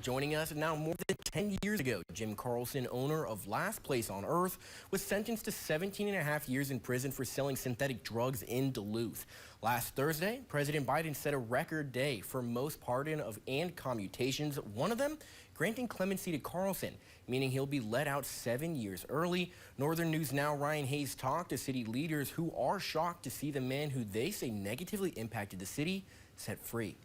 joining us. Now, more than 10 years ago, Jim Carlson, owner of Last Place on Earth, was sentenced to 17.5 years in prison for selling synthetic drugs in Duluth. Last Thursday, President Biden set a record day for most pardon and commutations, one of them granting clemency to Carlson, meaning he'll be let out 7 years early. Northern News Now Ryan Hayes talked to city leaders who are shocked to see the man who they say negatively impacted the city set free.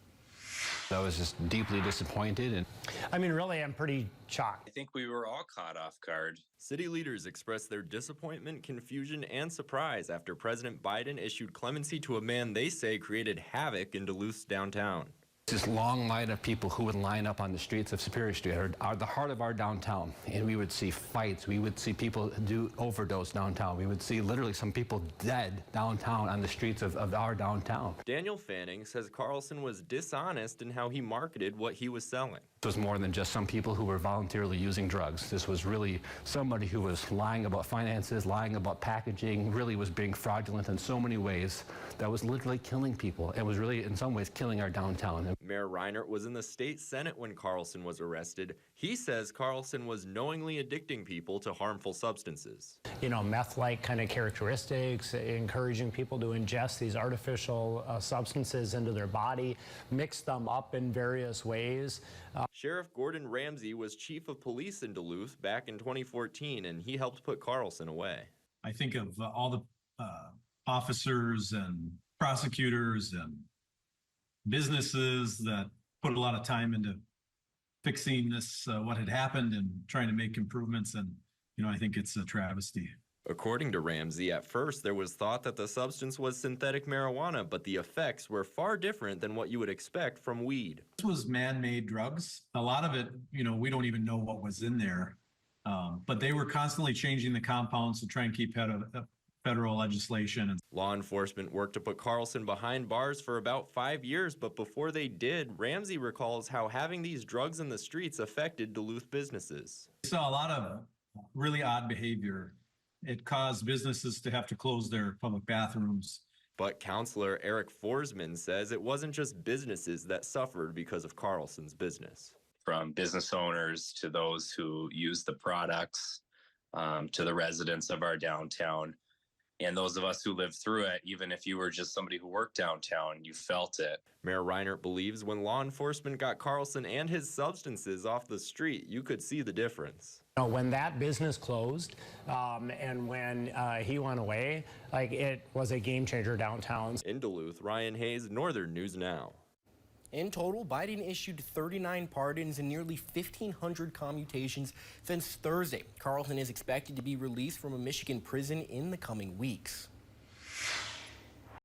I was just deeply disappointed. And I mean, really, I'm pretty shocked. I think we were all caught off guard. City leaders expressed their disappointment, confusion, and surprise after President Biden issued clemency to a man they say created havoc in Duluth's downtown. This long line of people who would line up on the streets of Superior Street are the heart of our downtown, and we would see fights. We would see people do overdose downtown. We would see literally some people dead downtown on the streets of our downtown. Daniel Fanning says Carlson was dishonest in how he marketed what he was selling. It was more than just some people who were voluntarily using drugs. This was really somebody who was lying about finances, lying about packaging, really was being fraudulent in so many ways that was literally killing people and was really in some ways killing our downtown. Mayor Reinert was in the state Senate when Carlson was arrested. He says Carlson was knowingly addicting people to harmful substances. You know, meth-like kind of characteristics, encouraging people to ingest these artificial substances into their body, mix them up in various ways. Sheriff Gordon Ramsey was chief of police in Duluth back in 2014, and he helped put Carlson away. I think of all the officers and prosecutors and businesses that put a lot of time into fixing this, what had happened, and trying to make improvements. And, you know, I think it's a travesty. According to Ramsey, at first there was thought that the substance was synthetic marijuana, but the effects were far different than what you would expect from weed. This was man-made drugs. A lot of it, you know, we don't even know what was in there, but they were constantly changing the compounds to try and keep ahead of federal legislation. Law enforcement worked to put Carlson behind bars for about 5 years, but before they did, Ramsey recalls how having these drugs in the streets affected Duluth businesses. We saw a lot of really odd behavior. It caused businesses to have to close their public bathrooms. But Counselor Eric Forsman says it wasn't just businesses that suffered because of Carlson's business. From business owners to those who use the products, to the residents of our downtown. And those of us who lived through it, even if you were just somebody who worked downtown, you felt it. Mayor Reinert believes when law enforcement got Carlson and his substances off the street, you could see the difference. You know, when that business closed and when he went away, like, it was a game changer downtown. In Duluth, Ryan Hayes, Northern News Now. In total, Biden issued 39 pardons and nearly 1,500 commutations since Thursday. Carlson is expected to be released from a Michigan prison in the coming weeks.